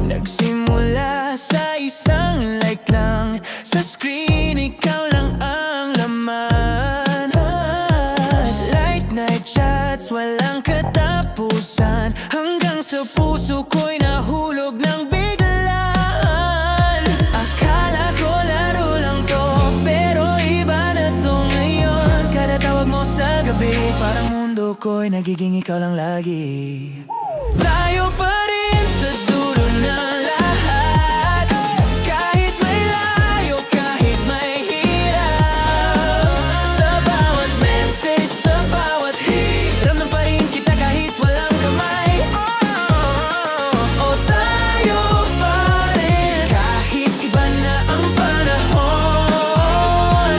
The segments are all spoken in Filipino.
Nagsimula sa isang like lang sa screen, ikaw lang ang laman. Late night chats, walang katapusan, hanggang sa puso ko'y nahulog ng biglaan. Akala ko laro lang to, pero iba na to ngayon. Kada tawag mo sa gabi, parang mundo ko'y nagiging ikaw lang lagi. Tayo pa rin sa dulo ng lahat, kahit may layo, kahit may hirap. Sa bawat message, sa bawat hit, ramdam pa rin kita kahit walang kamay. Tayo pa rin, kahit iba na ang panahon.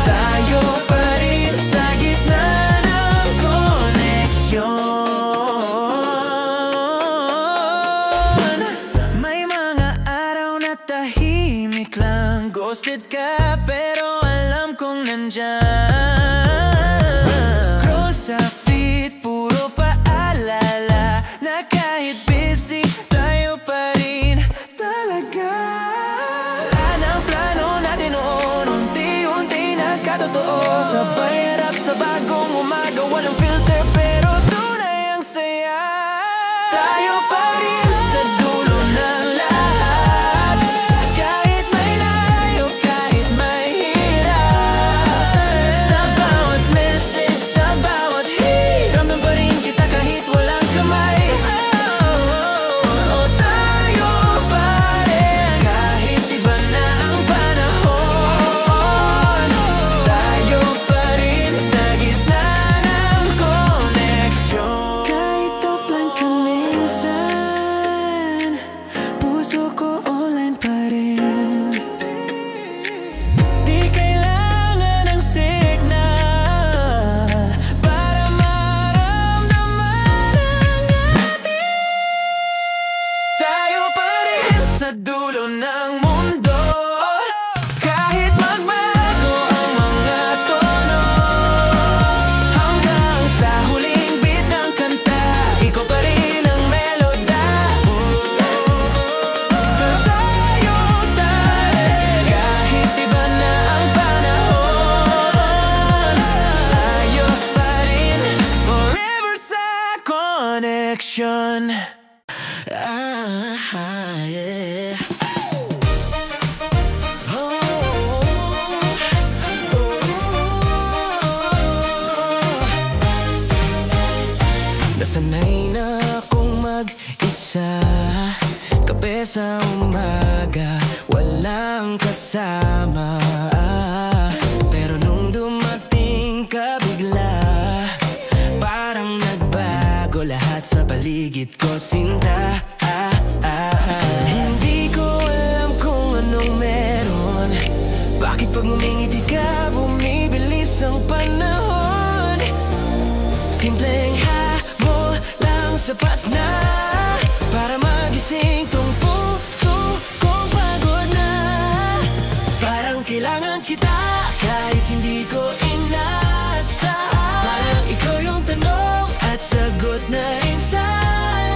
Tayo pa rin sa gitna ng koneksyon. Tahimik lang, ghosted ka, pero alam kong nandyan. Scroll sa feed, puro paalala, na kahit busy, tayo pa rin talaga. Lahat ng plano natin noon, unti-unti nagkatotoo. Sabay harap sa bagong umaga, walang filter, pero tunay ang saya. Tayo pa rin sa dulo ng lahat, kahit may layo, kahit may hirap. Sa bawat message, sa bawat hit, ramdam pa rin kita kahit walang kamay. Tayo pa rin, kahit iba na ang panahon. Tayo pa rin sa gitna ng koneksyon. Kahit offline ka minsan, puso ko online pa rin. Di kailangan ng signal para maramdaman ang atin. Tayo pa rin sa dulo ng mundo, kahit magbago ang mga tono. Hanggang sa huling beat ng kanta, ikaw pa rin ang meloda. Tayo tayo, kahit iba na ang panahon. Tayo pa rin, forever sa connection. Yeah. Nasanay na akong mag-isa, kape sa umaga, walang kasama. Pero nung dumating ka bigla, parang nagbago lahat sa paligid ko, sinta. Hindi ko alam kung anong meron, bakit pag ngumingiti ka, bumibilis ang panahon. Simpleng habol lang sapat na para magising tong puso kong pagod na. Parang kailangan kita kahit hindi ko inaasahan. Parang ikaw yung tanong at sagot na rin sa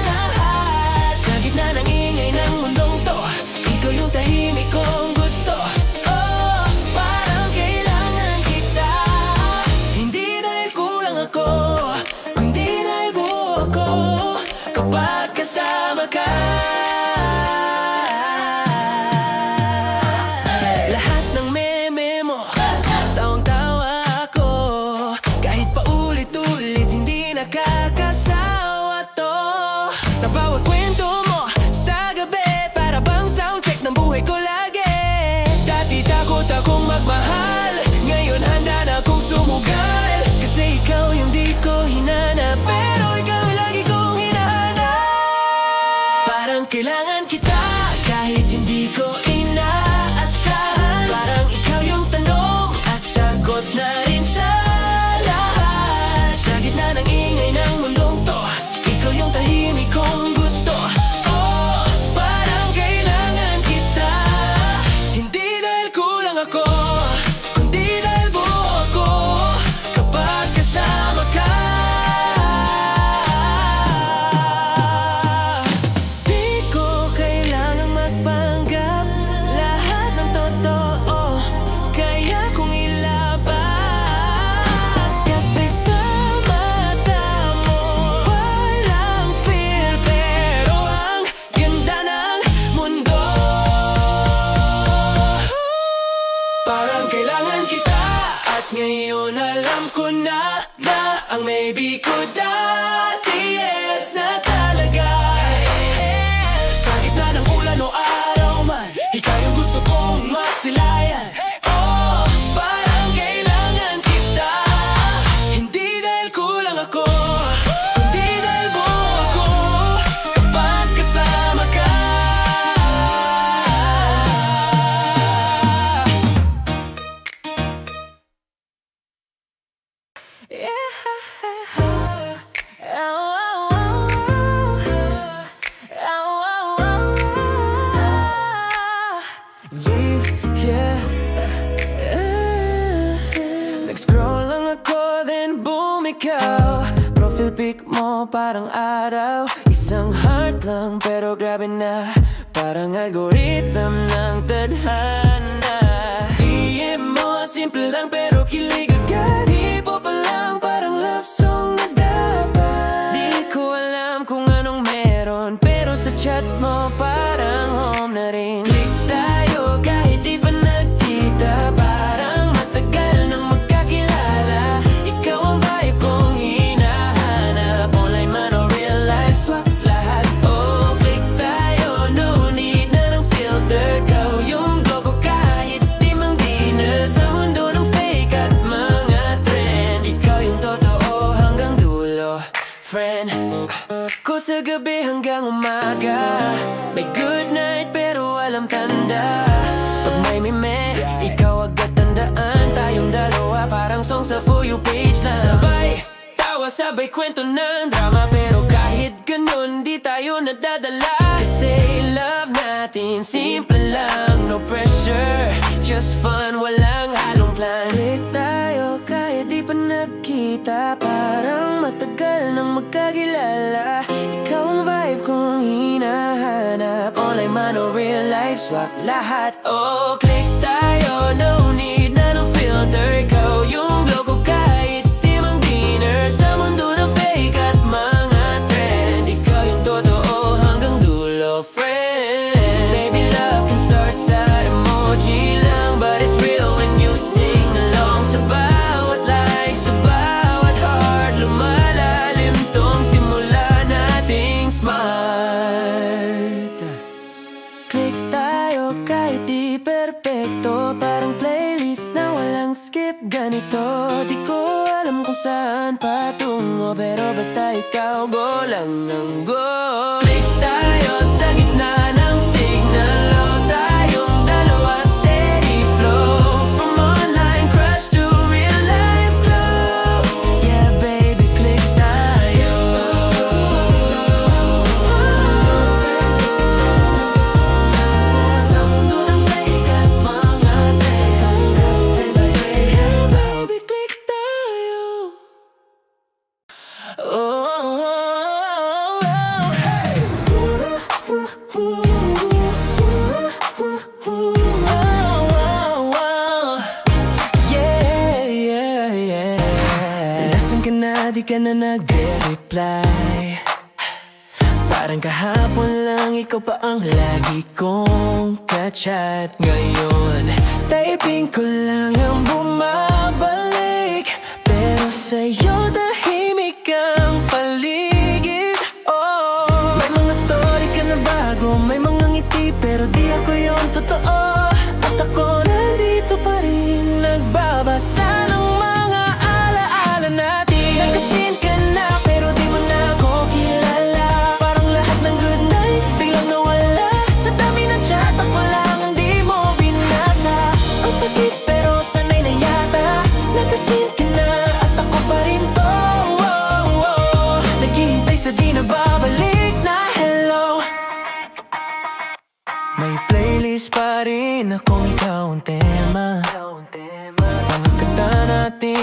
lahat. Sa gitna ng ingay ng mundong to, ikaw yung tahimik kong gusto. Parang kailangan kita, hindi dahil kulang ako, kundi dahil buo ako kapag kasama ka. Lahat ng meme mo, tawang-tawa ako, kundi dahil buo ako kapag kasama ka. Di ko kailangang magpanggap, lahat ng totoo kaya kong ilabas. Kasi sa mata mo walang fear, pero ang ganda ng mundo. Parang kailangan kita, at ngayon alam ko na ang maybe ko dati yes na talaga. Sa gitna ng ulan o araw man, ikaw yung gusto kong masilayan. Oh, parang kailangan kita, hindi dahil kulang ako, kundi dahil buo ako kapag kasama ka. Nag-scroll lang ako, then boom, ikaw. Profile pic mo parang araw, isang heart lang pero grabe na, parang algorithm ng tadhana. DM mo simple lang pero kilig agad, hipo pa lang parang love song na dapat. Di ko alam kung anong meron, pero sa chat mo parang home na rin. Click tayo kahit di pa nagkita, parang matagal nang magkakilala. Ikaw ang vibe kong hinahanap, online man o real life, swak lahat. Oh, click tayo, no need na ng filter. Ikaw yung glow ko kahit di mang dinner sa mundo ng fake at mga trend. Ikaw yung totoo hanggang dulo, friend ko sa gabi hanggang umaga. May good night pero walang tanda. Pag may meme, ikaw agad tandaan. Tayong dalawa parang song sa For You page lang. Sabay tawa, sabay kwento ng drama, pero kahit ganun di tayo nadadala. Kasi love natin simple lang, no pressure, just fun, walang halong plan. Click tayo kahit di pa nagkita, parang matagal nang magkakilala. Ikaw ang vibe kong hinahanap, online man o real life, swak lahat. Oh, click tayo, no need na ng filter. Ikaw yung glow ko kahit di mang dinner sa mundo ng fake at mga trend. Ikaw yung totoo hanggang dulo, friend. Baby, love can start sa emoji lang, but it's real when you sing along. Sa bawat like, sa bawat heart, lumalalim tong simula nating smart. Click tayo kahit di perfecto, parang playlist na walang skip. Ganito, di ko alam kung saan patungo, pero basta ikaw, go lang ng go. Click tayo sa gitna ng signal, oh, tayong dalawa, steady flow. From online crush to real life glow. Yeah baby, click tayo. Sa mundo ng fake at mga trend. Yeah baby, click tayo. Nasaan ka na, di ka na nagre-reply. Parang kahapon lang ikaw pa ang lagi kong ka-chat. Ngayon, typing ko lang ang bumabalik, pero sa'yo tahimik ang paligid. Oh, may mga story ka na bago, may mga ngiti, pero di ako yung totoo. At ako nandito pa rin, nagbabasa ng mga alaala natin. Nagkasin ka na, pero di mo na ako kilala. Parang lahat ng good night biglang nawala. Sa dami ng chat ako lang ang di mo binasa. Ang sakit pero sanay na yata. Nagkasin ka na at ako pa rin to. Naghihintay sa di na babalik na hello. May playlist pa rin akong ikaw ang tema.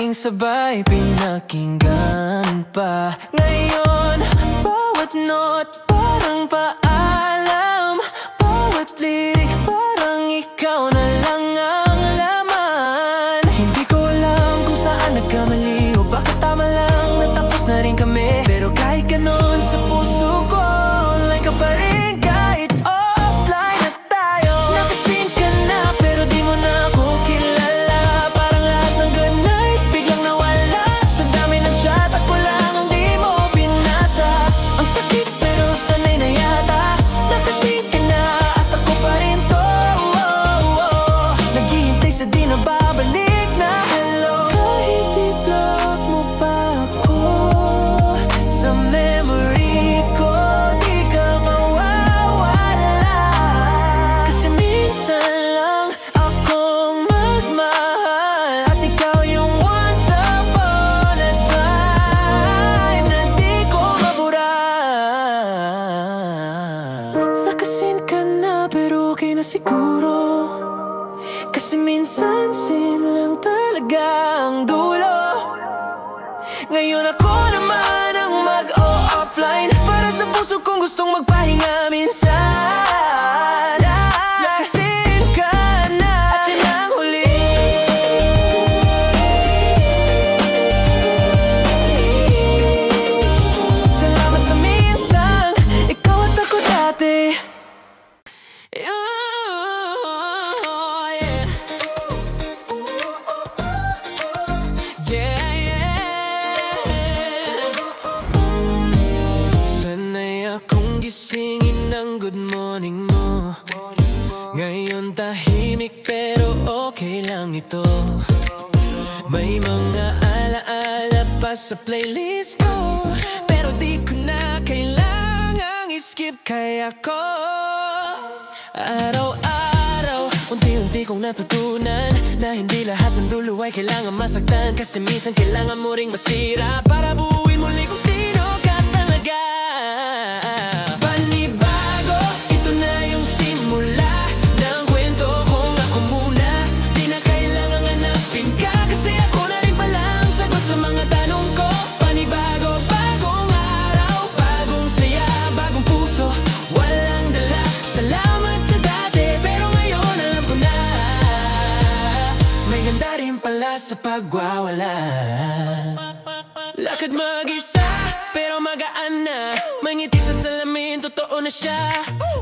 aming sabay pinakinggan pa. Ngayon, bawat note parang paalam, bawat lirik parang ikaw na lang ang laman. Hindi ko alam kung saan nagkamali o bakit tama lang natapos na rin kami. Pero kahit ganon sa puso ko, online ka pa rin kahit offline na tayo. Nakasin ka na pero di mo na ako kilala. Parang lahat ng good night biglang nawala. Sa dami ng chat ako lang ang di mo pinasa. Ang sakit pero sanay na yata. Nakasin ka na at ako pa rin to. Naghihintay sa di na babalik na hello. Kahit i-block mo pa ako sa memory ko, di ka mawawala. Kasi minsan lang akong magmahal at ikaw yung once upon a time na di ko mabura. Nakasin ka na pero okay na siguro. Kasi minsan sin lang talaga ang dulo. Ngayon ako naman ang mag-offline para sa puso kong gustong magpahinga minsan. Nakasin ka na at yan ang huli. Salamat sa minsan, ikaw at ako dati. Sanay akong gisingin ng good morning mo. Ngayon tahimik pero okay lang ito. May mga alaala pa sa playlist ko, pero di ko na kailangang i-skip. Kaya ko araw-araw unti-unti kong natutunan na hindi lahat ng dulo ay kailangan masaktan. Kasi minsan kailangan mo ring masira para buuin muli kung sino ka talaga. Panibago, ito na yung simula ng kwento kong ako muna. Di na kailangan hanapin ka kasi ako na rin pala ang sagot sa mga tanong ko. Panibago, bagong araw, bagong saya, bagong puso, walang dala. Salamat sa dati pero ngayon alam ko na may ganda rin pala sa pagwawala. Lakad mag-isa pero magaan na, may ngiti sa salamin, totoo na siya.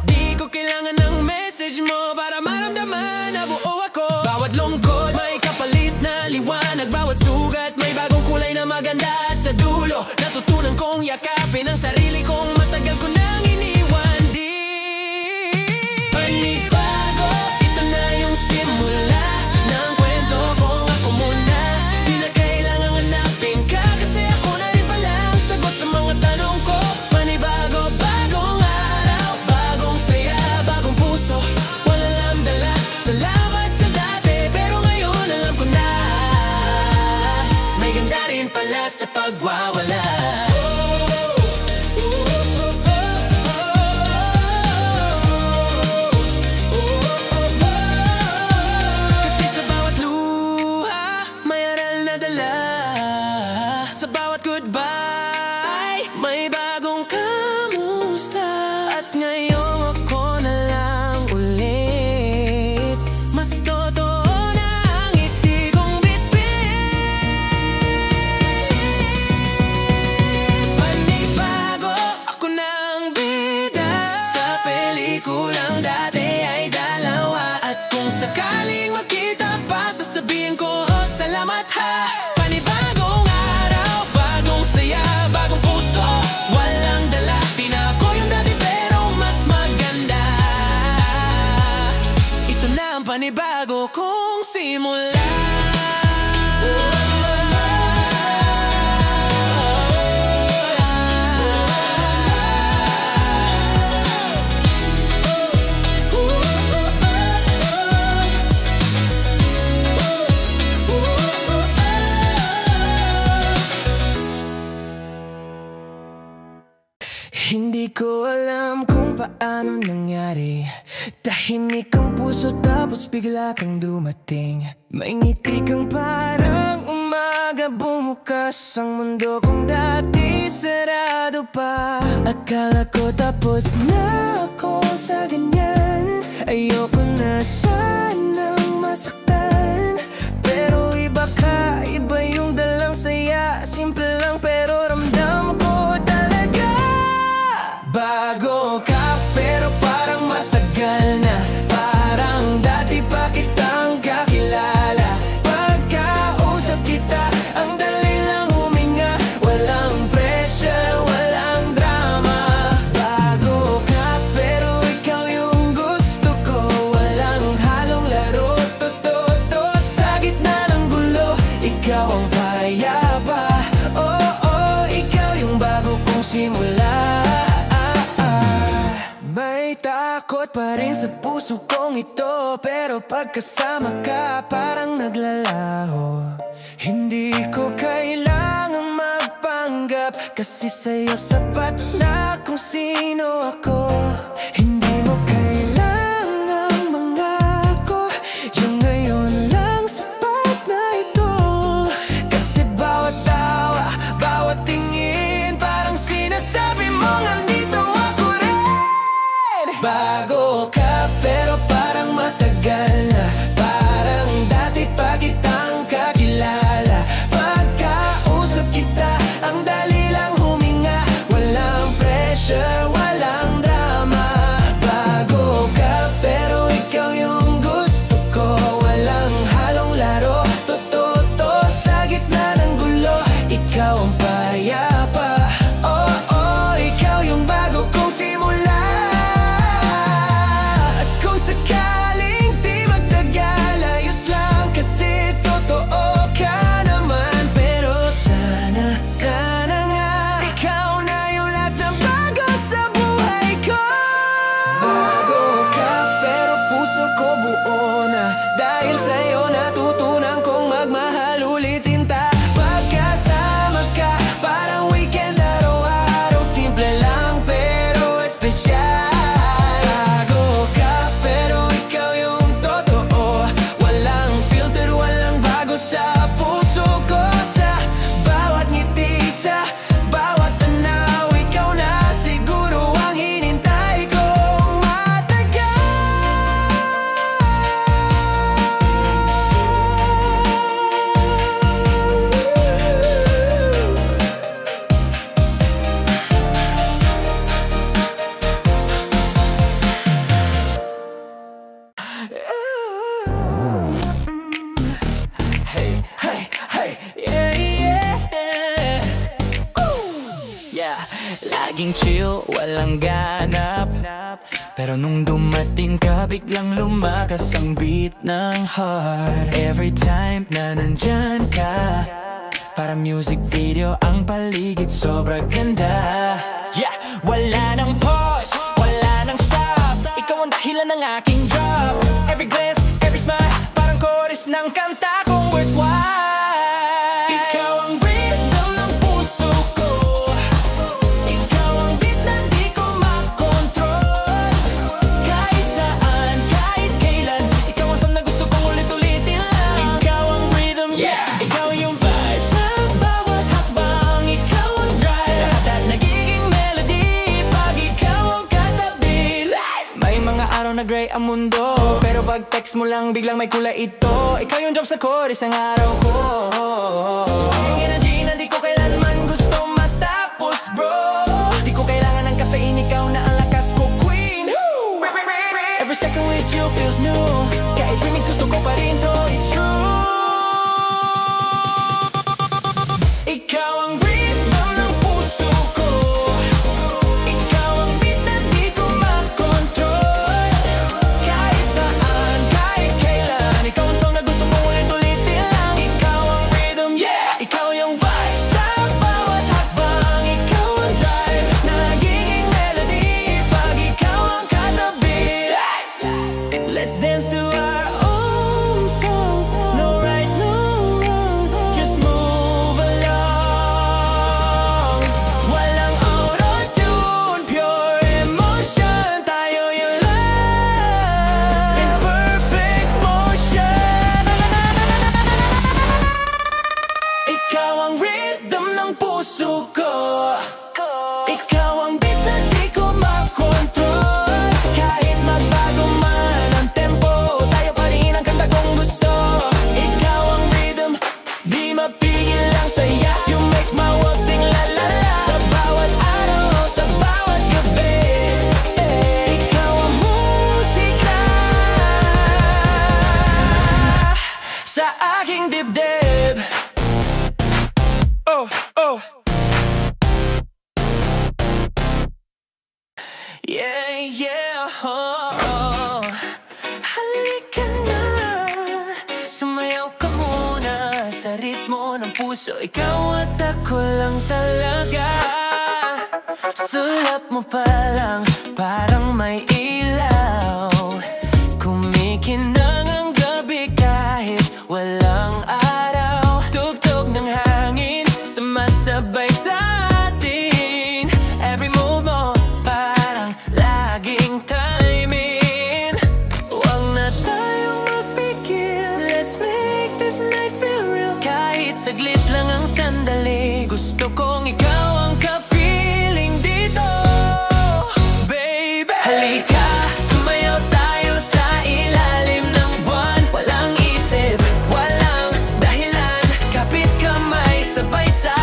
Di ko kailangan ng message mo para maramdaman na buo ako. Bawat lungkot may kapalit na liwanag, bawat sugat may bagong kulay na maganda. At sa dulo natutunan kong yakapin ang sarili kong matagal ko nang iniwan. Di panibago, ito na yung simula ng kwento kong ako muna. Di na kailangan hanapin ka kasi ako na rin pala ang sagot sa mga tanong ko. Panibago, bagong araw, bagong saya, bagong puso, wala lang dala. Salamat sa dati pero ngayon alam ko na may ganda rin pala sa pagwawala. Kasi sa bawat luha may aral na dala. Sa bawat goodbye may bagong kamusta. At ngayong ako na lang ulit, mas totoo na ang ngiti kong bitbit. Panibago, ako na ang bida sa pelikulang dati ay dalawa. At kung sakaling magkita pa, sasabihin ko oh, salamat ha. Panibagong araw, bagong saya, bagong puso, walang dala. Di na ako yung dati pero mas maganda. Ito na ang panibago kong simula. Hindi ko alam kung paano nangyari. Tahimik ang puso tapos bigla kang dumating. May ngiti kang parang umaga umaga bumukas ang mundo kung dati sarado pa. Akala ko tapos na ako sa ganyan. Ayoko na sanang masaktan, pero iba ka, iba yung dalang saya. Simple lang pero ramdam ko talaga. Bago ka pero parang matagal na, parang dati pa kitang kakilala. Pagkausap kita, ang dali lang huminga, walang pressure, walang drama. Bago ka pero ikaw yung gusto ko, walang halong laro, totoo sa gitna ng gulo. Ikaw ang payapa, oh, ikaw yung bago kong simula. May takot pa rin sa puso kong ito, pero pagkasama ka parang naglalaho. Hindi ko kailangang magpanggap, kasi sa'yo sapat na kung sino ako. Hindi mo kailangang mangako, yung ngayon lang sapat na ito. Kasi bawat tawa, bawat tingin, parang sinasabi mong andito ako rin. Bago ka pero parang matagal na, parang dati pa kitang kakilala. Pagkausap kita, ang dali lang huminga, walang pressure, walang drama. Bago ka pero ikaw yung gusto ko, walang halong laro, totoo sa gitna ng gulo. Ikaw ang payapa, oh, ikaw yung bago kong simula. Dahil sa'yo natutunan kong magmahal ulit, sinta. Pagkasama ka, parang weekend araw-araw. Simple lang pero espesyal. Bago ka pero ikaw yung totoo, walang filter, walang bago sa puso ko. Sa bawat ngiti, sa bawat tanaw, ikaw na siguro ang hinintay kong matagal. Laging chill, walang ganap, pero nung dumating ka, biglang lumakas ang beat ng heart. Every time na nandyan ka, para music video ang paligid, sobra ganda. Yeah, wala nang pause, wala nang stop, ikaw ang dahilan ng aking drop. Every glance, every smile, parang chorus ng kanta kong worthwhile. Ikaw ang rhythm ng puso ko, ikaw ang beat na di ko makontrol. Kahit saan, kahit kailan, ikaw ang song na gusto kong ulit-ulitin lang. Ikaw ang rhythm, yeah, ikaw yung vibe. Sa bawat hakbang, ikaw ang drive. Lahat at nagiging melody pag ikaw ang katabi. May mga araw na gray ang mundo, pero pag text mo lang biglang may kulay ito. Ikaw yung drop sa chorus ng araw ko. Yung energy na di ko kailanman gusto matapos, bro. Di ko kailangan ng caffeine, ikaw na ang lakas ko, queen. Every second with you feels new, kahit remix gusto ko pa rin to, it's true. Ikaw ang rhythm ng puso ko, ikaw ang beat na di ko makontrol. Kahit saan, kahit kailan, ikaw ang song na gusto kong ulit-ulitin lang. Ikaw ang rhythm, yeah, ikaw sa ritmo ng puso. Ikaw at ako lang talaga. Sulap mo pa lang, parang may ilaw. Kumikinang ang gabi kahit walang araw. Tugtog ng hangin, sumasabay sa atin. Every move mo, parang laging timing. Huwag na tayong magpigil, let's make this night feel real. Kahit saglit lang ang sandali, gusto kong ikaw ang kapiling dito. Baby, halika, sumayaw tayo sa ilalim ng buwan. Walang isip, walang dahilan, kapit kamay, sabay sa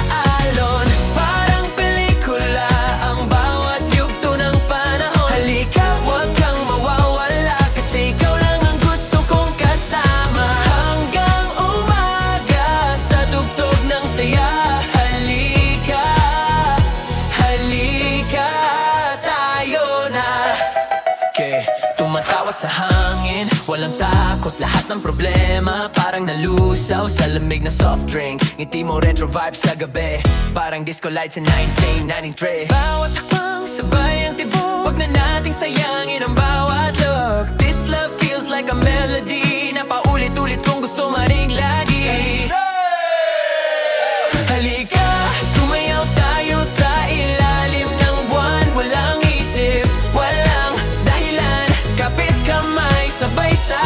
alon. Parang pelikula ang bawat yugto ng panahon. Halika, huwag kang mawawala, kasi ikaw lang ang gusto kong kasama. Hanggang umaga sa tugtog ng saya. Halika, halika, tayo na. Okay, tumatawa sa hangin, walang takot, lahat ng problema parang nalusaw sa lamig na soft drink. Ngiti mo retro vibes sa gabi, parang disco lights in 1993. Bawat hakbang sabay ang tibok, wag na nating sayangin ang bawat look. This love feels like a melody na paulit-ulit kung gusto maring lagi. Halika, sumayaw tayo sa ilalim ng buwan. Walang isip, walang dahilan, kapit kamay, sabay sa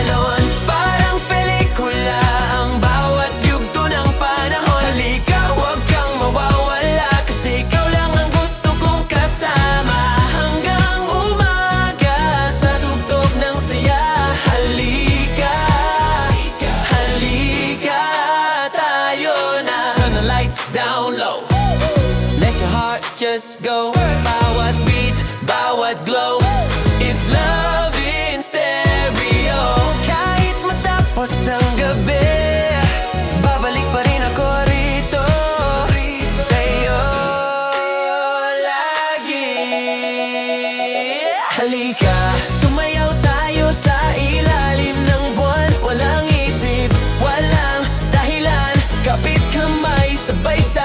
alon. Parang pelikula ang bawat yugto ng panahon. Halika, huwag kang mawawala, kasi ikaw lang ang gusto kong kasama. Hanggang umaga sa tugtog ng saya. Halika, halika, tayo na. Turn the lights down low, let your heart just go. Bawat beat, bawat glow, it's love in stereo. Kahit matapos ang gabi, babalik pa rin ako rito, sa'yo lagi. Halika, sumayaw tayo sa ilalim ng buwan. Walang isip, walang dahilan, kapit kamay, sabay sa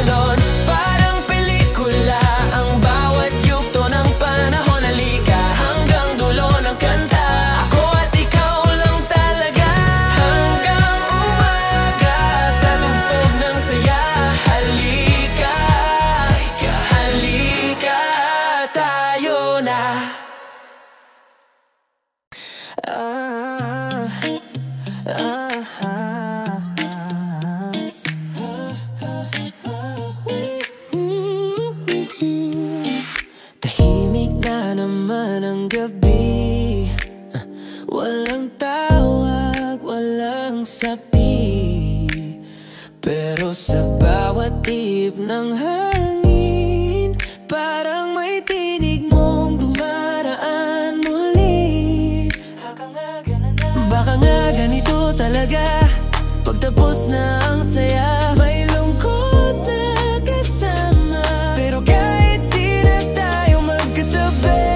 alon. Parang pelikula ang bawat yugto ng panahon. Halika, hanggang dulo ng kanta, ako at ikaw lang talaga. Hanggang umaga sa tugtog ng saya. Halika, halika, tayo na. Ah, ah, ah, tahimik na naman ang gabi, walang tawag, walang sabi. Pero sa bawat tip ng hangin, parang may tinig mong dumaraan muli. Baka nga ganito talaga, pagtapos na ang saya, may lungkot na kasama. Pero kahit di na tayo magkatabi,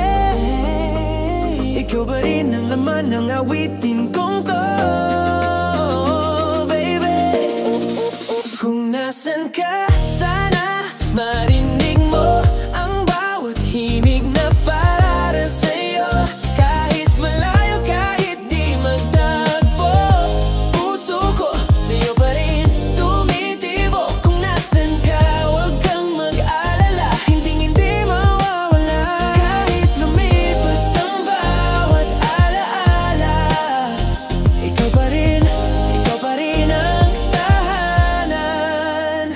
ikaw pa rin ang laman ng awitin kong to, baby. Kung nasan ka, sana marinig mo ang bawat himig na para sa'yo. Kahit malayo, kahit di magtagpo, puso ko sa'yo pa rin tumitibo. Kung nasan ka, huwag kang mag-alala, hindi mawawala. Kahit lumipas ang bawat alaala, ikaw pa rin ang tahanan.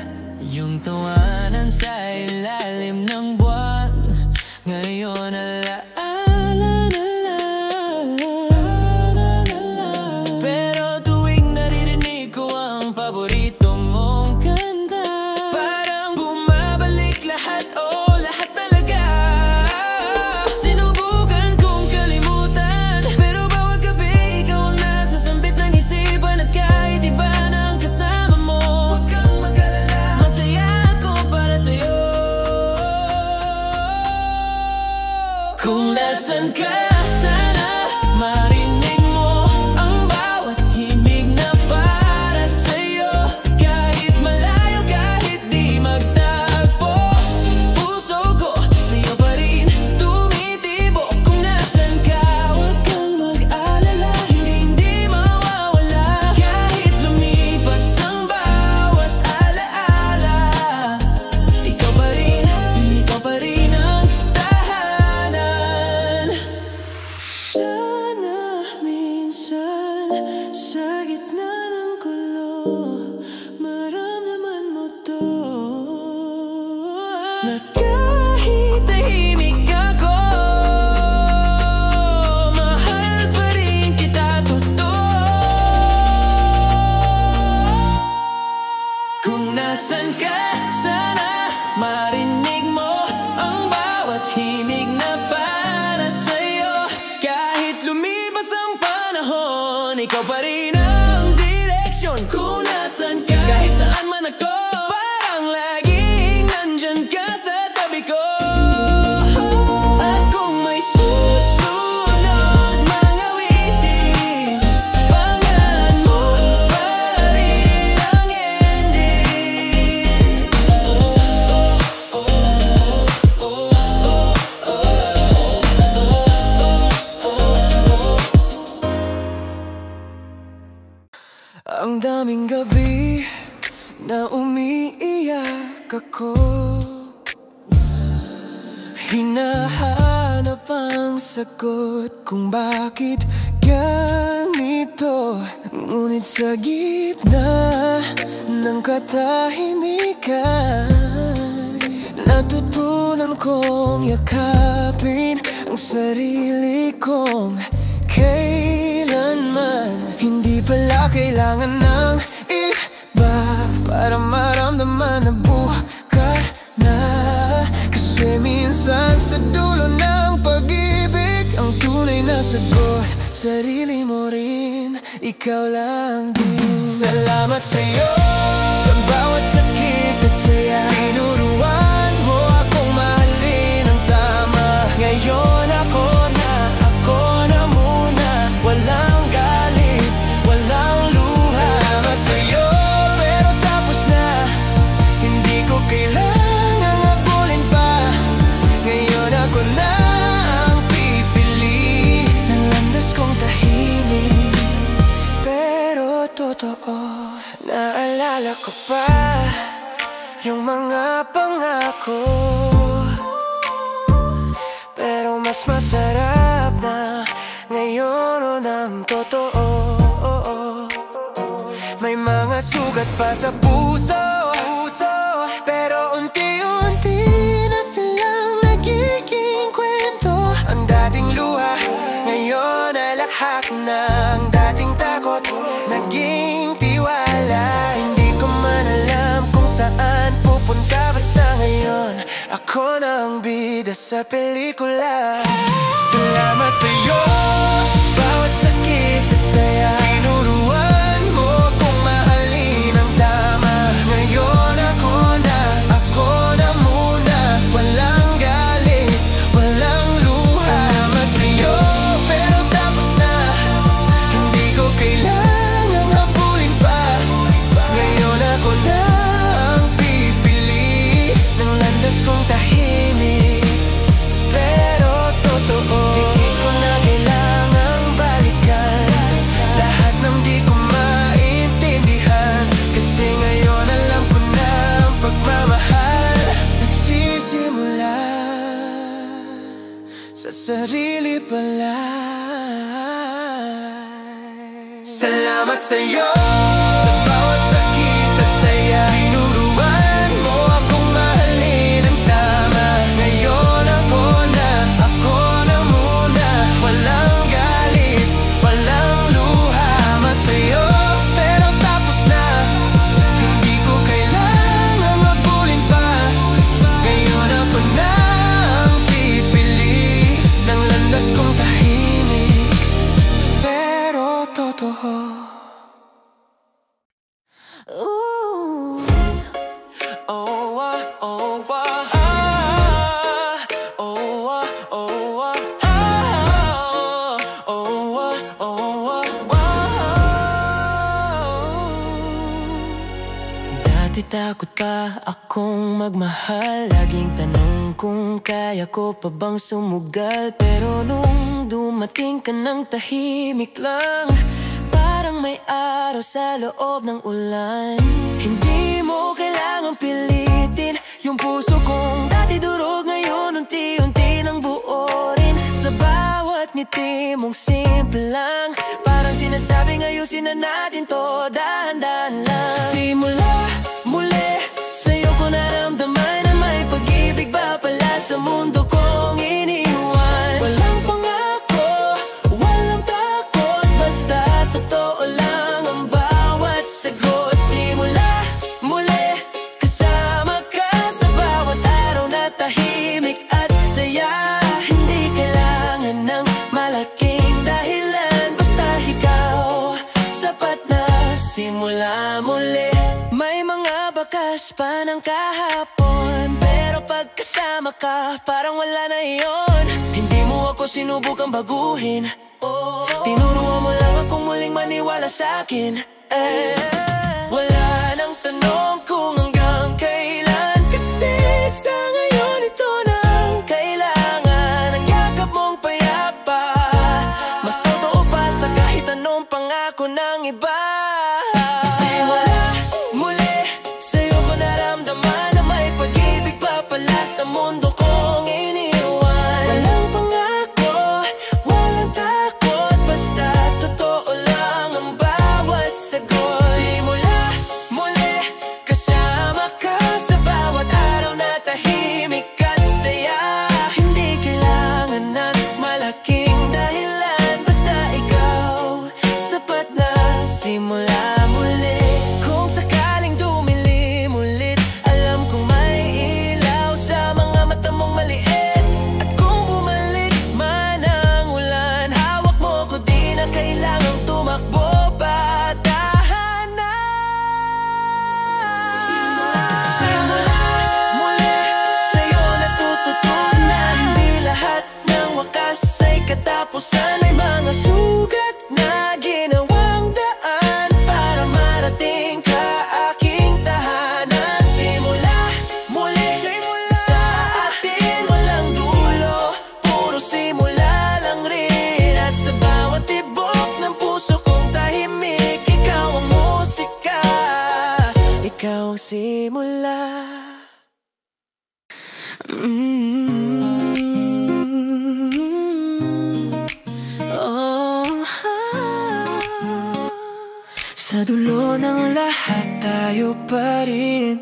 Sa gitna ng gulo, maramdaman mo to, na kahit tahimik ako, mahal pa rin kita totoo. Kung nasan ka, sana marinig mo ang bawat himig na para sa'yo. Kahit lumipas ang panahon, ikaw pa rin ang direksyon. Kung nasan ka, kahit saan man ako, parang laging nandyan ka sa tabi ko. At kung may susunod mga awitin, pangalan mo pa rin ang ending. Ang daming gabi na umiiyak ako, hinahanap ang sagot kung bakit ganito. Ngunit sa gitna ng katahimikan, natutunan kong yakapin ang sarili kong kailanman. Hindi pala kailangan ng iba para maramdaman na buka na. Kasi minsan sa dulo ng pag-ibig, ang tunay na sagot, sarili mo rin, ikaw lang din. Salamat sa'yo sa bawat sakit at saya. Tinuruan mo akong mahalin ang tama. Ngayon ako na muna, walang galit, walang luha. Salamat sa'yo, pero tapos na, hindi ko kailangang habulin pa. Ngayon ako na ang pipili ng landas kong tahimik, pero totoo. Naalala ko pa yung mga pangako, pero mas masarap na ngayon ng totoo. May mga sugat pa sa puso, pero unti-unti na silang nagiging kwento. Ang dating luha, ngayon ay lakhak na. Ang dating takot, naging tiwala. Hindi ko man alam kung saan pupunta, basta ngayon ako na ang bida sa pelikula. Salamat sa'yo sa bawat sakit at saya. Tinuruan mo kung mahalin ang tama. Ngayon ako na muna, walang galit, walang luha. Salamat sa'yo, pero tapos na, hindi ko kailangang habulin pa. Ngayon ako na ang pipili ng landas kong tahimik, pero totoo. Di ko na kailangang balikan lahat ng di ko maintindihan, kasi ngayon alam ko na ang pagmamahal nagsisimula sa sarili pala. Salamat sa'yo sa bawat sakit at saya. Tinuruan mo akong mahalin ang tama. Ngayon ako na muna, walang galit, walang luha. Salamat sa'yo, pero tapos na, hindi ko kailangang habulin pa. Ngayon ako na ang pipili ng landas kong tahimik, pero totoo. Ooh. Oh, oh, oh, ah, oh, oh, ah, oh, oh, Dati takot pa akong magmahal, laging tanong kung kaya ko pa bang sumugal. Pero nung dumating ka ng tahimik lang, parang may araw sa loob ng ulan. Hindi mo kailangang pilitin yung puso kong dati durog, ngayon unti-unti nang buo rin. Sa bawat ngiti mong simple lang, parang sinasabing ayusin ayusin na natin to, dahan-dahan lang. Simula muli, sa'yo ko naramdaman na may pag-ibig ba pala sa mundo kong iniwan. Walang pangako, walang takot, basta totoo lang ang bawat sagot. Simula muli, kasama ka sa bawat araw na tahimik at saya. Hindi kailangan ng malaking dahilan, basta ikaw sapat na. Simula muli, may mga bakas pa ng kahapon, pero pag kasama ka, parang wala na iyon. Hindi mo ako sinubukang baguhin, tinuruan mo lang akong muling maniwala sa'kin. Wala nang tanong kung hanggang kailan, kasi sa ngayon ito nang kailangan. Ang yakap mong payapa, mas totoo pa sa kahit anong pangako ng iba. Simula muli, sa'yo ko naramdaman na may pag-ibig pa pala sa mundo kong iniwan. Walang pangako, walang takot, basta totoo lang ang bawat sagot. Simula muli, kasama ka sa bawat araw na tahimik at saya. Hindi kailangan ng malaking dahilan, basta ikaw sapat na. Simula muli, kung sakaling dumilim ulit, alam kong may ilaw sa mga mata mong maliit. At kung bumalik man ang ulan, hawak mo ko, di na kailangang tumakbo pa, dahan na. Simula muli, sa'yo natututunan na hindi lahat ng wakas ay katapusan. May mga sugat na ginawang daan para marating ka aking tahanan. Simula muli, sa atin walang dulo, puro simula lang rin. At sa bawat tibok ng puso kong tahimik, ikaw ang musika, ikaw ang simula. Sa dulo ng lahat tayo pa rin.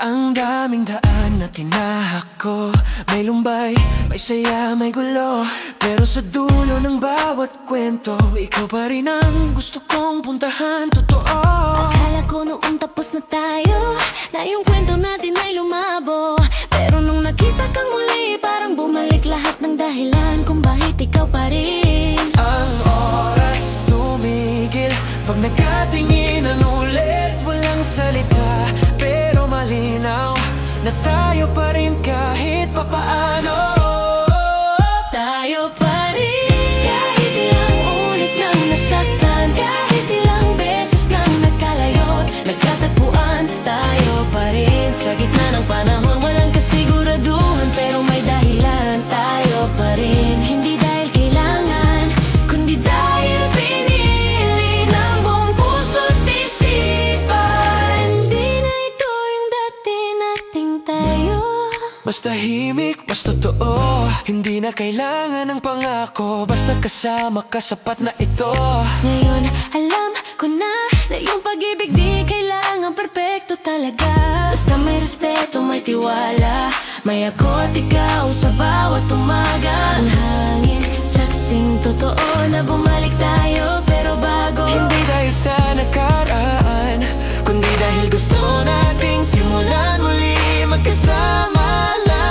Ang daming daan na tinahak ko, may lumbay, may saya, may gulo, pero sa dulo ng bawat kwento, ikaw pa rin ang gusto kong puntahan, totoo. Akala ko noon tapos na tayo, na yung kwento natin ay lumabo. Pero nung nakita kang muli, parang bumalik lahat ng dahilan kung bakit ikaw pa rin. Ang oras tumigil pag nagkatinginan ulit, walang salita, pero malinaw na tayo pa rin kahit papaano. Tayo pa rin, kahit ilang ulit nang nasaktan, kahit ilang beses nang nagkalayot, nagkatagpuan, tayo pa rin. Sa gitna ng panahon, walang kasiguraduhan, pero may dahilan, tayo pa rin. Hindi dahil kailangan, kundi dahil pinili ng buong puso't isipan. Di na ito yung dati nating tayo. Mas tahimik, mas totoo, hindi na kailangan ng pangako, basta kasama ka, sapat na ito. Ngayon alam ko na yung pag-ibig di kailangan perpekto talaga. Basta may respeto, may tiwala, may ako at ikaw sa bawat umaga. Ang hangin, saksing totoo na bumalik tayo, pero bago. Hindi dahil sa nakaraan, kundi dahil gusto nating simulan muli, magkasama lang.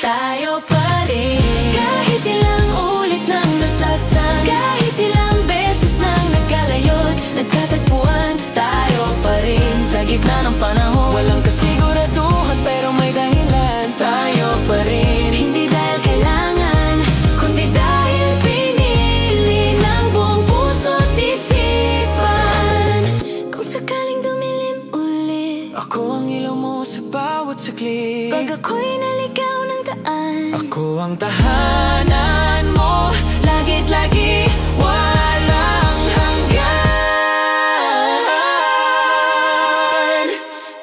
Tayo pa rin, kahit ilang ulit nang nasaktan, kahit ilang beses nang nagkalayot, nagkatagpuan, tayo pa rin. Sa gitna ng panahon, Walang kasiguraduhan, pero may dahilan, tayo pa rin. hindi dahil kailangan, kundi dahil pinili ng buong puso't isipan. Kung sakaling dumilim ulit, Ako ang ilaw mo sa bawat saglit, pag ako'y naligaw ng daan, ako ang tahanan mo, lagit lagi, walang hanggan.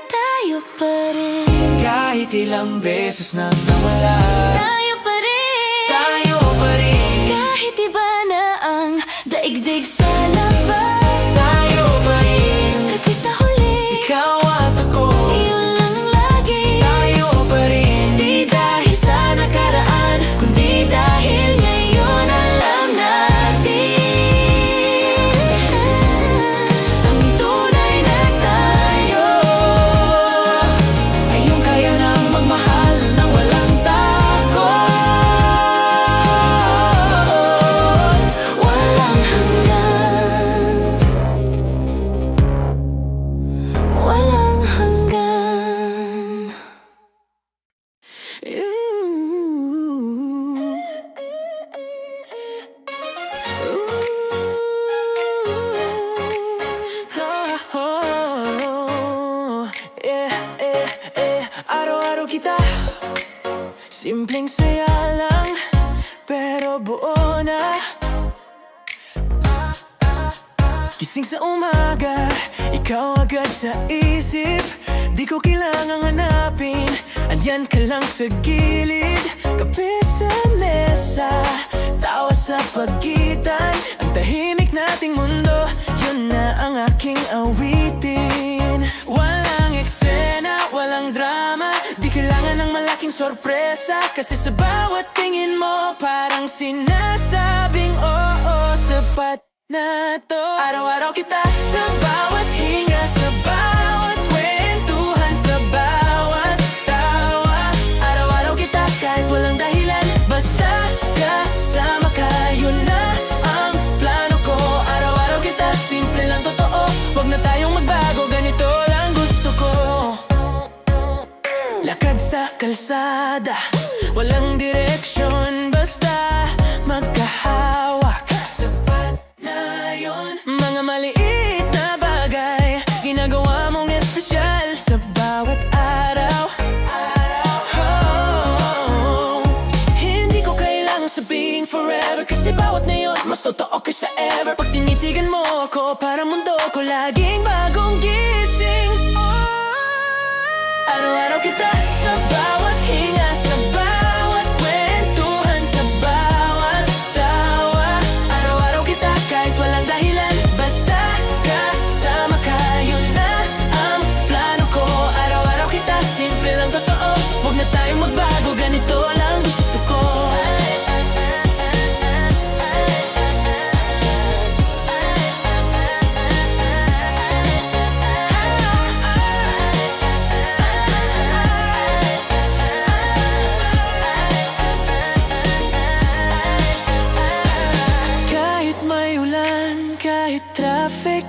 tayo pa rin. Kahit ilang beses nang nawala, Tayo pa rin, tayo pa rin. kahit iba na ang daigdig sa labas. Tayo pa rin, kasi sa huli ikaw at ako, yun lang lagi. tayo pa rin. Di dahil sa nakaraan, kundi dahil ngayon alam natin ang tunay na tayo ay yung kaya nang magmahal ng walang takot, walang hanggan, walang hanggan. Araw-araw kita, simpleng saya lang, pero buo na. Gising sa umaga, ikaw agad sa isip. Di ko kailangang hanapin, andyan ka lang sa gilid. Kape sa mesa, tawa sa pagitan. Ang tahimik nating mundo, yun na ang aking awitin. Walang eksena, walang drama, di kailangan ng malaking sorpresa. Kasi sa bawat tingin mo, parang sinasabing oo, sapat na to. Araw-araw kita sa bawat hinga, sa bawat kwentuhan, sa bawat tawa. Araw-araw kita kahit walang dahilan, basta kasama ka, yun na ang plano ko. Araw-araw kita, simple lang totoo, wag na tayong magbago, ganito lang gusto ko. Lakad sa kalsada, walang direksyon, basta magkahawak, sapat na yun. Mga maliit na bagay, ginagawa mong espesyal sa bawat araw. Hindi ko kailangan sabihin forever, kasi bawat na yun mas totoo kaysa ever. Pag tinitigan mo ako, parang mundo ko laging bagong gising. Araw-araw kita sa bawat hinga, sa bawat kwentuhan, sa bawat tawa. Araw-araw kita kahit walang dahilan, basta kasama ka, yun na ang plano ko. Araw-araw kita, simple lang totoo, huwag na tayong magbago, ganito lang gusto ko. Kahit may ulan, kahit traffic,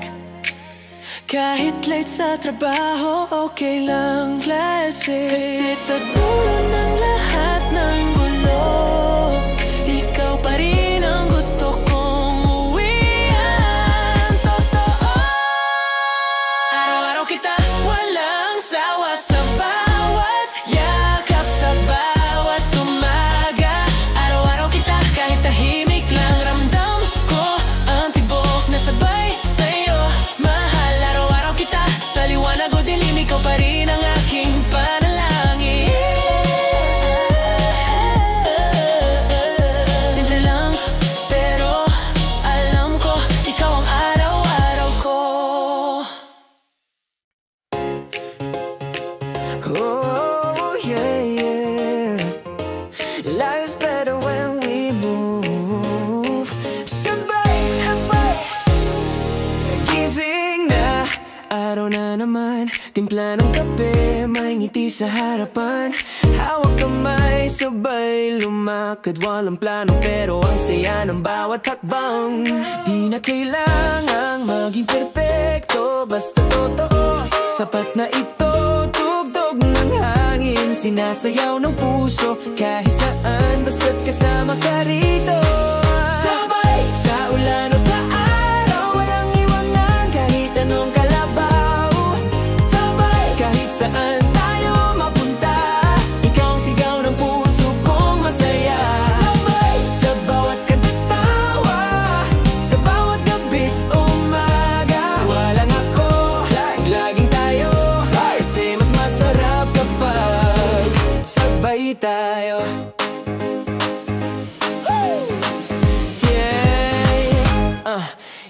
kahit late sa trabaho, okay lang, classic. Kasi sa dulo ng lahat ng gulo, ikaw pa rin ang gusto kong uwian. Totoo, araw-araw kita walang sawa, sa bawat yakap, sa bawat umaga. Araw-araw kita kahit tahimik lang, ramdam ko ang tibok na sabay sa'yo, mahal. Araw-araw kita sa liwanag o dilim, ikaw pa rin ang aking panalangin. Simple lang, pero alam ko, ikaw ang araw-araw ko. Oh, yeah, yeah. Life's better when we move. Sabay, habay, gising na, araw na naman. Timpla ng kape, may ngiti sa harapan. Hawak kamay, sabay lumakad, walang plano pero ang saya ng bawat hakbang. Di na kailangang maging perpekto, basta totoo, sapat na ito. Tugtog ng hangin, sinasayaw ng puso, kahit saan basta't kasama ka rito. Sabay, sa ulan o sa araw, walang iwanan kahit anong kalabaw. Sabay, kahit saan tayo mapunta, ikaw ang sigaw ng puso kong masaya. Sabay, sa bawat katawa, sa bawat gabi't umaga. Walang ako, laging tayo, kasi mas masarap kapag sabay tayo. Yeah,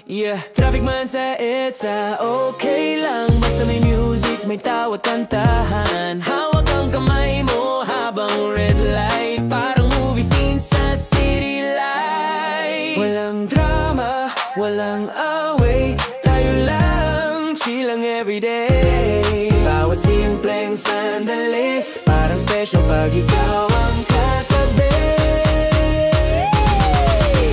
Yeah, traffic man sa EDSA, okay lang. Basta may music, may tawa't kantahan. Hawak ang kamay mo habang red light, parang movie scene sa city light. Walang drama, walang away, tayo lang, chill lang everyday. Bawat simpleng sandali, parang special pag ikaw ang katabi.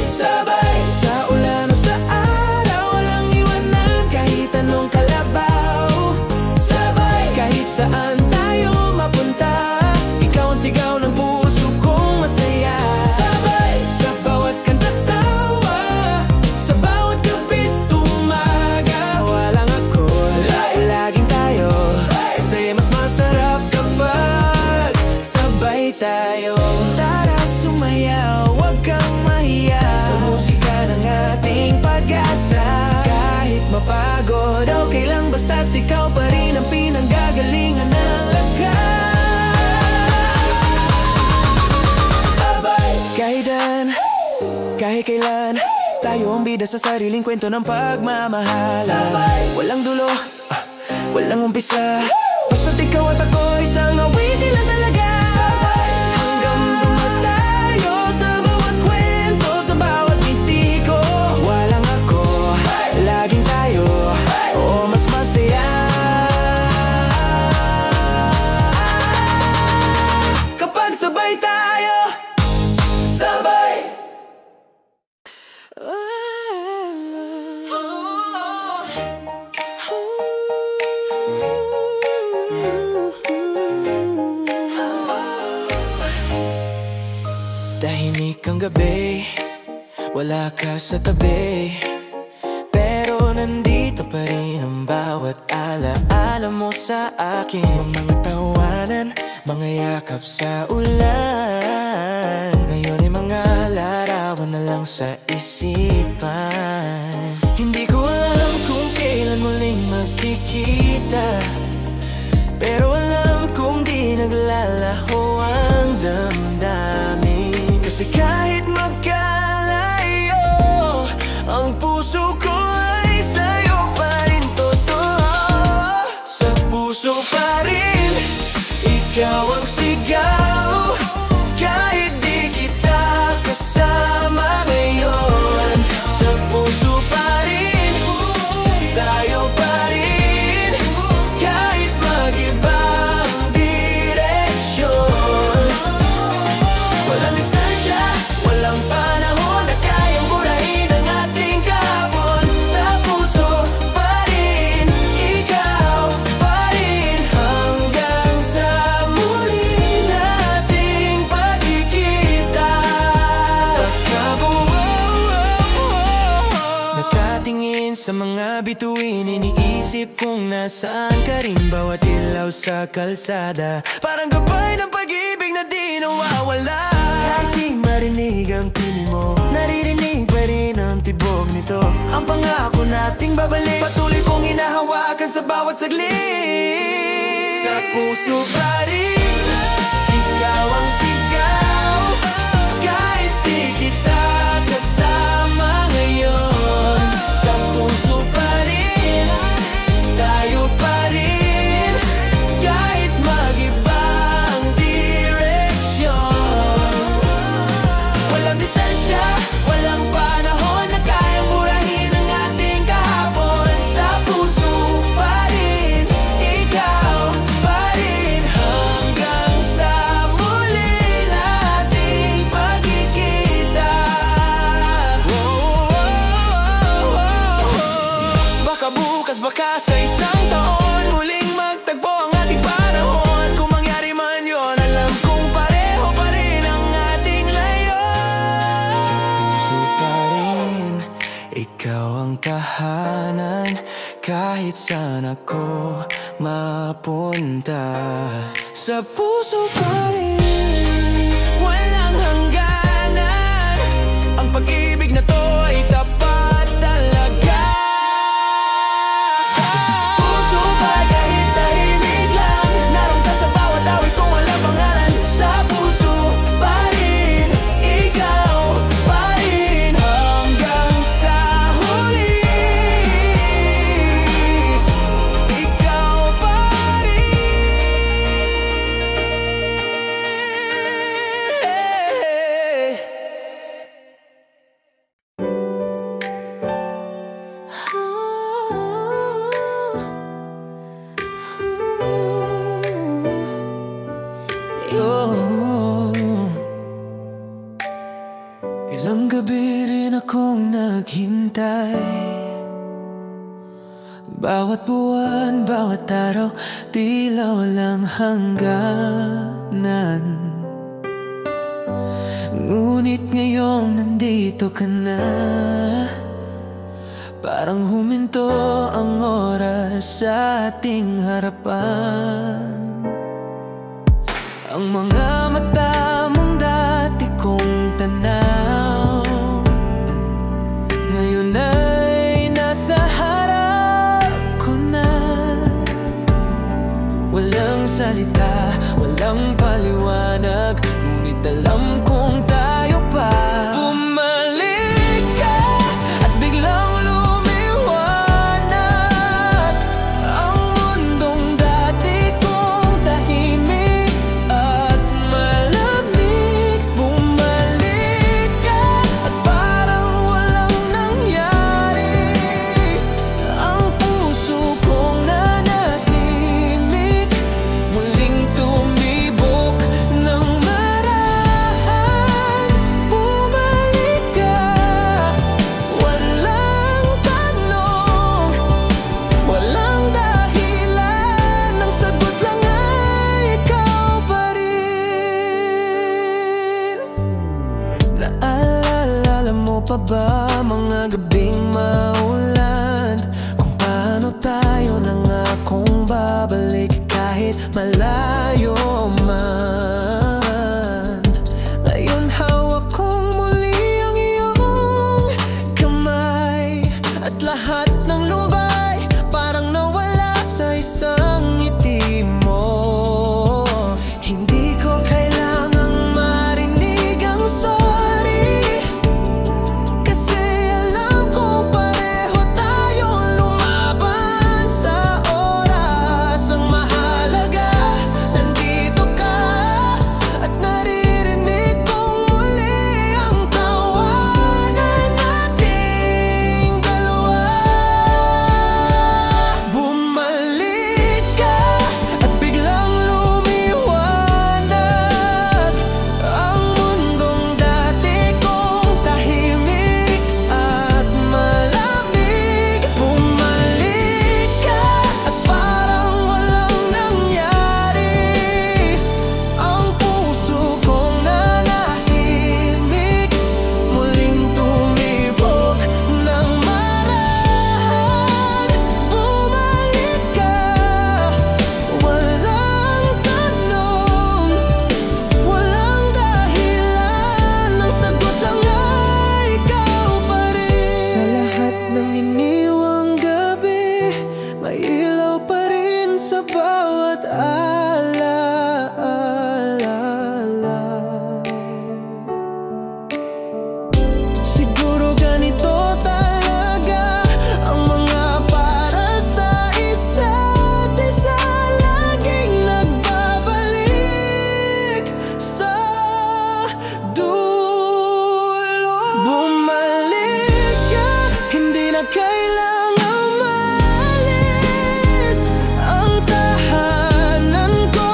Sabay sa ulan o sa araw, walang iwanan kahit anong kalabaw. Sabay kahit saan tayo mapunta, ikaw ang sigaw ng puso kong masaya. Sabay sa bawat kanta tawa, sa bawat gabit umaga. Walang ako, laging tayo, kasi mas masarap kapag sabay tayo. Tara sumayaw, wag kang mahiya sa musika ng ating pag-asa. Kahit mapagod, okay lang basta't ikaw pa rin ang pinanggagalingan ng lakas. Sabay kahit kailan, tayo ang bida sa sariling kwento ng pagmamahal. Sabay walang dulo, walang umpisa, basta't ikaw at ako isang awitin lang talaga. Sabay hanggang dumatayo sa bawat kwento, sa bawat ngiti ko. Walang ako, laging tayo, oo mas masaya kapag sabay tayo. Sabay. Tahimik ang gabi, wala ka sa tabi, pero nandito pa rin ang bawat alaala mo sa akin. Mga tawanan, mga yakap sa ulan, ngayon ay mga larawan na lang sa isipan. Hindi ko alam kung kailan muling magkikita, pero alam kong di naglalaho ang damdamin. Kasi kahit magkalayo, ang puso ko ay sa'yo pa rin totoo. Sa puso pa rin, ikaw ang sigaw, kahit di kita kasama ngayon. Sa puso pa rin, tayo pa rin, kahit mag-iba ang direksyon. Walang distansya, walang panahon na kayang burahin ang ating kahapon. Sa puso pa rin, ikaw pa rin, hanggang sa muli nating pagkikita. Nakatingin sa mga bituin, iniisip kung nasaan ka rin. Bawat ilaw sa kalsada, parang gabay ng pag-ibig na di nawawala. Kahit di marinig ang tinig mo, naririnig pa rin ang tibok nito. Ang pangako nating babalik, patuloy kong hinahawakan sa bawat saglit. Sa puso pa rin, ikaw ang sigaw, kahit di kita kasama ngayon. Sa puso pa rin, tayo pa rin, kahit mag-iba ang direksyon. Walang distansya, walang panahon na kayang burahin ang ating kahapon. Sa puso pa rin, ikaw pa rin, hanggang sa muli nating pagkikita. Baka bukas, baka sa isang taon, muling magtagpo ang ating panahon. Kung mangyari man yun, alam kong pareho pa rin ang ating layon. Sa puso pa rin, ikaw ang tahanan, kahit saan ako mapunta. Sa puso pa rin, walang hangganan, ang pag-ibig na to ay tapat talaga. Puso pa kahit tahimik lang, naroon ka sa bawat awit kung walang pangalan. Sa puso pa rin, ikaw pa rin, hanggang sa huli maghintay. Bawat buwan, bawat araw, tila walang hangganan. Ngunit ngayong nandito ka na, parang huminto ang oras sa ating harapan. Ang mga mata mong dati kong tanaw, ngayon ay nasa harap ko na. Walang salita, walang paliwanag, ngunit alam kong tayo pa. Bumalik ka at biglang lumiwanag ang mundong dati kong tahimik at malamig. Bumalik ka at parang walang nangyari ang puso kong nanahimik, muling tumibok ng marahan. Bumalik ka, walang tanong, walang dahilan, ang sagot lang ay ikaw pa rin. Naalala mo pa ba mga gabing maulan, kung paano tayo nangakong babalik kahit malayo man? Ngayon hawak kong muli ang iyong kamay, at lahat ng lumbay parang nawala sa isang ngiti mo. Hindi ko kailangang marinig ang sorry, kasi alam ko pareho tayong lumaban sa oras. Ang mahalaga, nandito ka at naririnig kong muli ang tawanan nating dalawa. Bumalik ka at biglang lumiwanag ang mundong dati kong tahimik at malamig. Bumalik ka at parang walang nangyari ang puso kong nanahimik, muling tumibok ng marahan. Bumalik ka, walang tanong, walang dahilan, ang sagot lang ay ikaw pa rin. Sa lahat ng iniwang gabi, may ilaw pa rin sa bawat alaala. Siguro ganito talaga ang mga para sa isa't isa, laging nagbabalik sa dulo. Bumalik ka, hindi na kailangang maalis, ang tahanan ko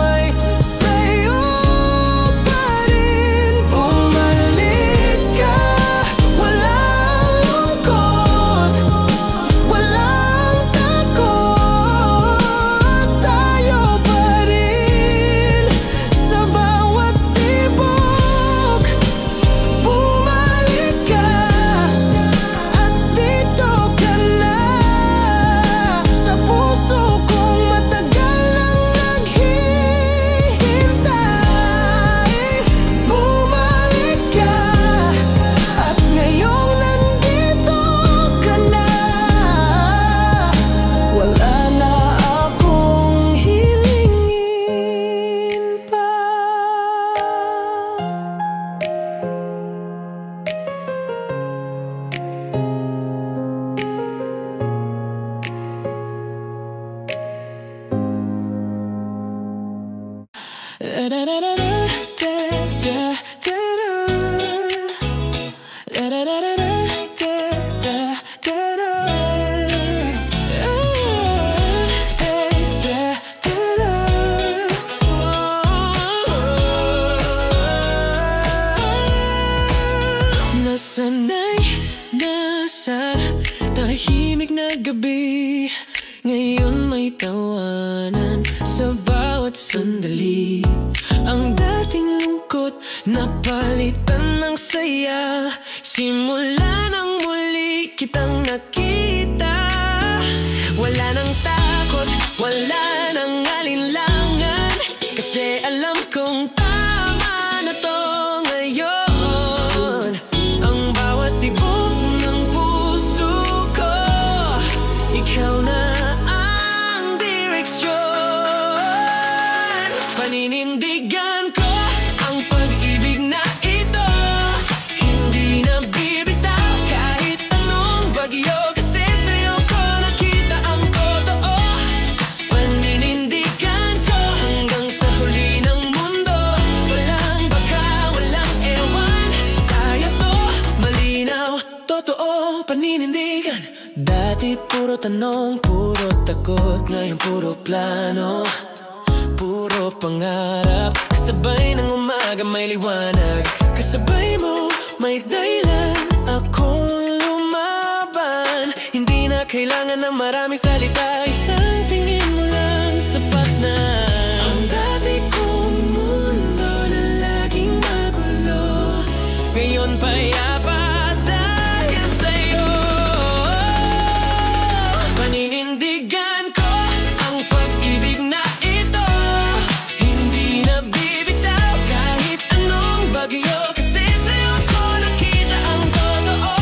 ay sa'yo pa rin. Bumalik ka, walang lungkot, walang takot, tayo pa rin sa bawat tibok. Bumalik ka at dito ka na sa puso kong matagal nang naghihintay. Bumalik ka at ngayong nandito ka na, wala na akong hilingin pa. Nasanay na sa tahimik na gabi. Ngayon may tawanan sa bawat sandali. Ang dating lungkot napalitan ng saya. Simula nang muli kitang nakita. Wala nang takot, wala nang alinlangan, kasi alam kong tama na to ngayon. Ang bawat tibok ng puso ko, ikaw na ang direksyon. Paninindigan ko ang pag-ibig na ito, hindi na bibitaw kahit anong bagyo, kasi sa'yo ko nakita ang totoo. Paninindigan ko hanggang sa huli ng mundo. Walang baka, walang ewan, kaya to, malinaw, totoo, paninindigan. Dati puro tanong, puro takot, ngayon puro plano, puro pangarap. Kasabay ng umaga may liwanag, kasabay mo may dahilan akong lumaban. Hindi na kailangan ng maraming salita, isang tingin mo lang sapat na. Ang dati kong mundo na laging magulo, ngayon payapa dahil sa'yo. Paninindigan ko ang pag-ibig na ito, hindi na bibitaw kahit anong bagyo, kasi sa'yo ko nakita ang totoo.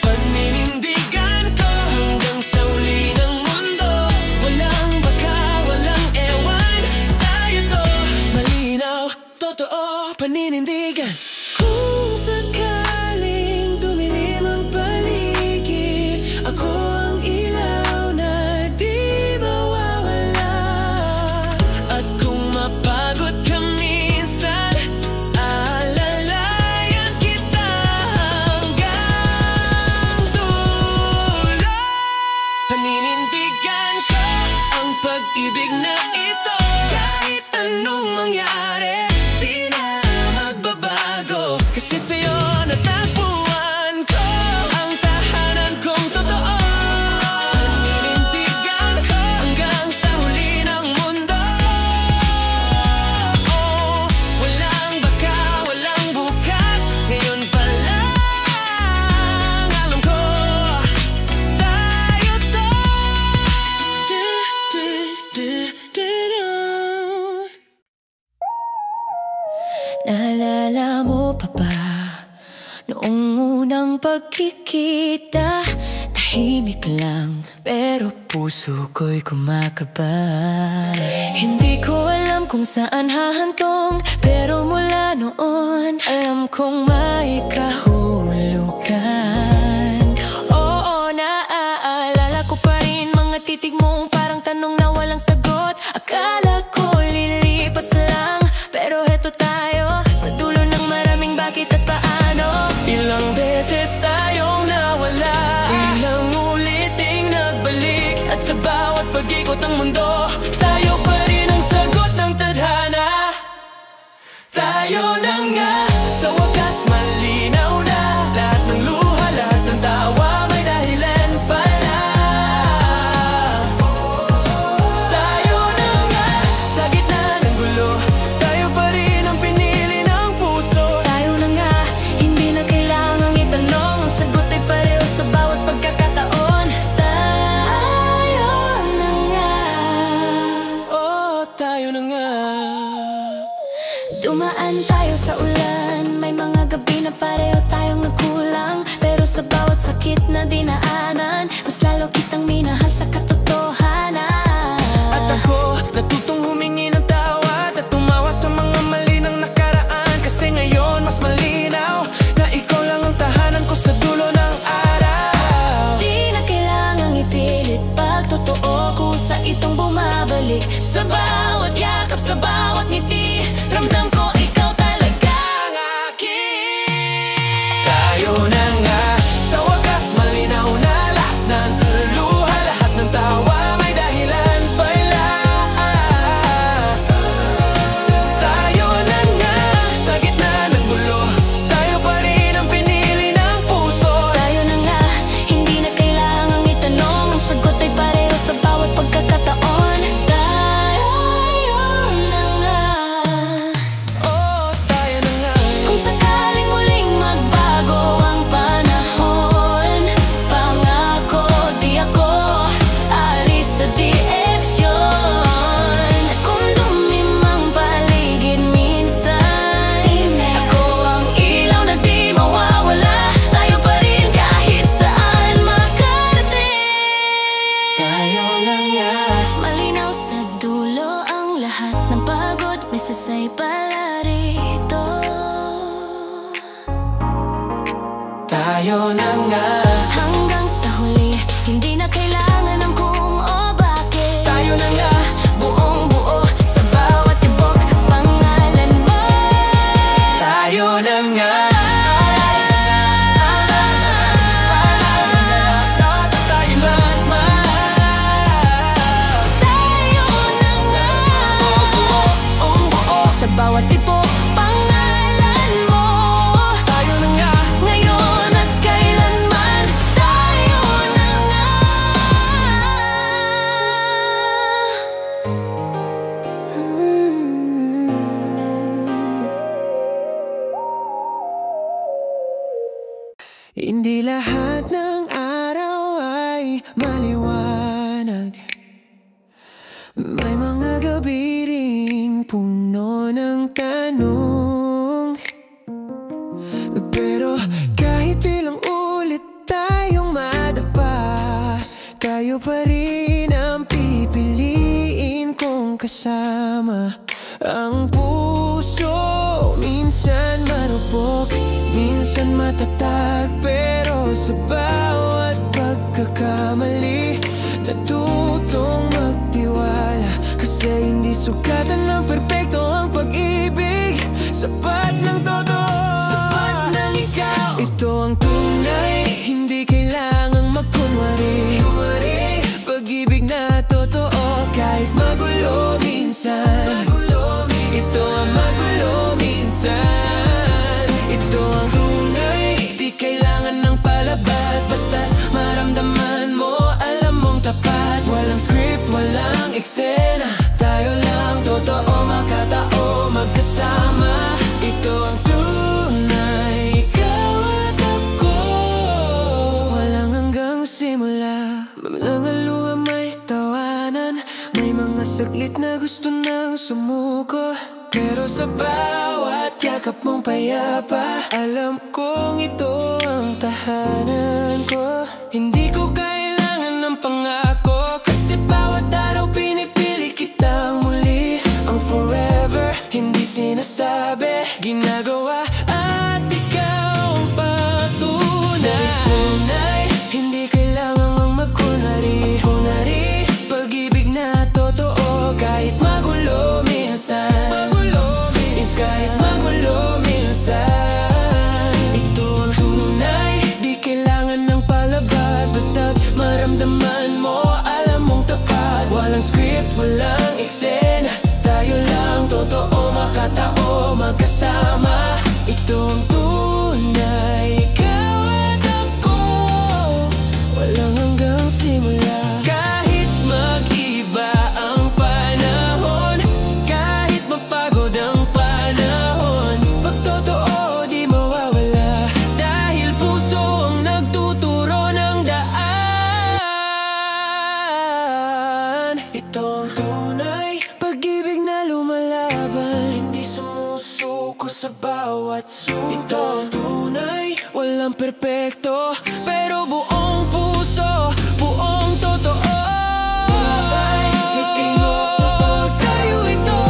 Paninindigan ko hanggang sa huli ng mundo. Walang baka, walang ewan, tayo to, malinaw, totoo, paninindigan. Kung sakaling dumilim ang paligid, ako ang ilaw na di mawawala. At kung mapagod ka minsan, aalalayan kita hanggang dulo. Paninindigan ko ang pag-ibig na ito, kahit anong mangyari, di na magbabago, kasi sa'yo natagpuan ko ang tahanan kong totoo. Paninindigan ko hanggang sa huli ng mundo. Oh, walang baka, walang bukas, ngayon pa lang alam ko, tayo to. Naalala mo pa ba noong unang pagkikita? Tahimik lang pero puso ko'y kumakaba. Hindi ko alam kung saan hahantong, pero mula noon alam kong may kahulugan. Oo, naaalala ko pa rin mga titig mong parang tanong na walang sagot. Akala ko lilipas lang, pero heto tayo sa dulo ng maraming bakit at paano. Ilang beses tayong nawala, ilang uliting nagbalik, at sa bawat pag-ikot ng mundo, tayo pa rin ang sagot ng tadhana. Tayo na nga, sa wakas malinaw na, lahat ng luha, lahat ng tawa may dahilan pala. Tayo na nga, sa gitna ng gulo, tayo pa rin ang pinili ng puso. Tayo na nga, hindi na kailangang itanong, ang sagot ay pareho sa bawat pagkakataon. Tayo na nga. Oh, tayo na nga. Dumaan tayo sa ulan, may mga gabi na pareho tayong nagkulang, pero sa bawat sakit na dinaanan, mas lalo kitang minahal sa katotohanan. At ako, natutong humingi ng tawad at tumawa sa mga mali ng nakaraan, kasi ngayon mas malinaw na ikaw lang ang tahanan ko sa dulo ng araw. Di na kailangang ipilit pag totoo kusa itong bumabalik. Sa bawat yakap, sa bawat ngiti, ramdam ko ikaw talaga ang akin. Tayo na nga, sa wakas malinaw na, maliwanag. May mga gabi ring puno ng tanong, pero kahit ilang ulit tayong madapa, tayo pa rin ang pipiliin kong kasama. Ang puso minsan marupok, minsan matatag, pero sa bawat pagkakamali natutong magtiwala. Kasi hindi sukatan ng perpekto ang pag-ibig, sapat ng totoo, sapat ng ikaw. Ito ang tunay, hindi kailangang magkunwari. Pag-ibig na totoo kahit magulo minsan. Ito ang magulo minsan. Ito ang tunay, di kailangan ng palabas, basta maramdaman mo, alam mong tapat. Walang script, walang eksena, tayo lang totoo, makatao, magkasama. Ito ang tunay, ikaw at ako. Walang hanggang simula, mga luha may tawanan, may mga saglit na gusto nang sumuko, pero sa bawat yakap mong payapa, alam kong ito ang tahanan ko. Hindi ko kailangan ng pangako, kasi bawat araw pinipili kitang muli. Ang forever, hindi sinasabi, ginagawa, at ikaw ang patunay. Hindi kailangan ang magkunwari. Pag-ibig na totoo kahit magulo minsan. Kahit magulo minsan. Ito ang tunay, di kailangan ng palabas, basta't maramdaman mo, alam mong tapat. Walang script, walang eksena, tayo lang totoo, makatao, magkasama. Ito ang tunay, ikaw at ako. Walang hanggang simula. Kahit mag-iba ang panahon, kahit mapagod ang panahon, pag totoo di mawawala, dahil puso ang nagtuturo ng daan. Ito ang tunay, pag-ibig na lumalaban, hindi sumusuko sa bawat sulok. Ito ang tunay, walang perpekto, pero buong puso, buong totoo. Tayo ito,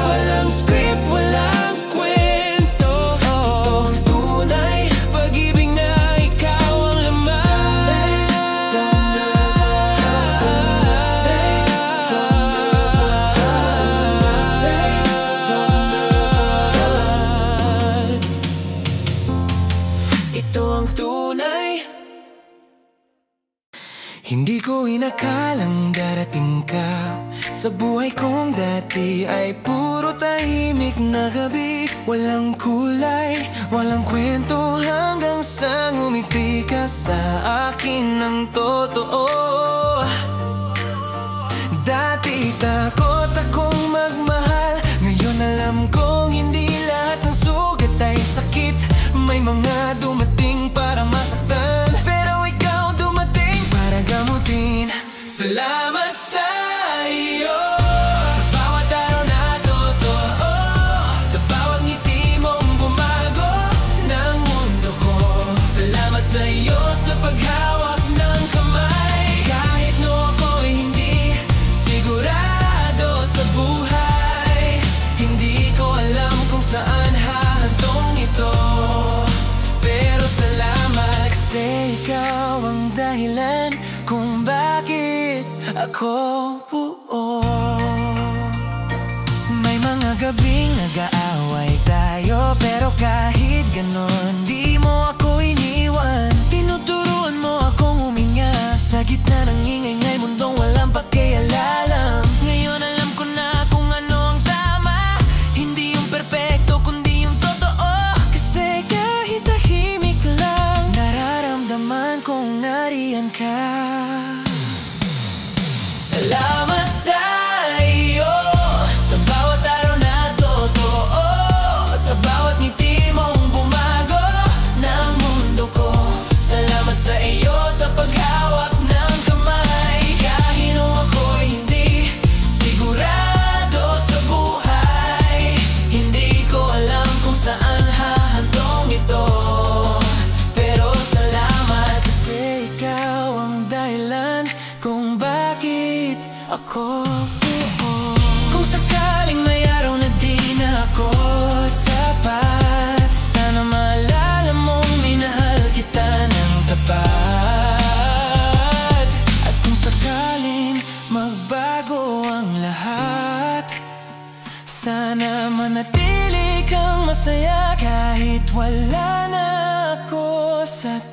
walang script, walang kwento. Ito ang tunay, pag-ibig na ikaw ang laman. Ito ang tunay. Hindi ko inakalang darating ka sa buhay kong dati, ay puro tahimik na gabi. Walang kulay, walang kwento, hanggang sa ngumiti ka sa akin ng totoo. Dati takot akong magmahal, ngayon alam kong hindi lahat ng sugat ay sakit. May mga dumating para masaktan, pero ikaw dumating para gamutin. Salamat sa iyo, sa bawat araw na totoo, sa bawat ngiti mong bumago ng mundo ko. Salamat sa iyo sa paghawak ng kamay, kahit no ako'y hindi sigurado sa buhay. Hindi ko alam kung saan hahantong ito, pero salamat kasi ikaw ang dahilan kung bakit ako buo. May mga gabing nag-aaway tayo, pero kahit ganon di mo ako iniwan. Tinuturuan mo akong huminga sa gitna ng ingay-ngay mundong walang pakialalam. Ngayon alam ko na kung ano ang tama, hindi yung perpekto kundi yung totoo. Kasi kahit tahimik lang, nararamdaman kong nariyan ka. Salamat sa iyo, sa bawat araw na totoo, sa bawat ngiti mong bumago ng mundo ko. Salamat sa iyo.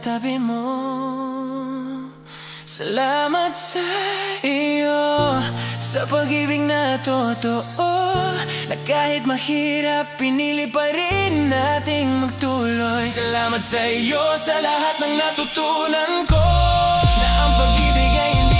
tabi mo. Salamat sa iyo, sa pag-ibig na totoo, na kahit mahirap, pinili pa rin nating magtuloy. Salamat sa iyo, sa lahat ng natutunan ko, na ang pag-ibig ay hindi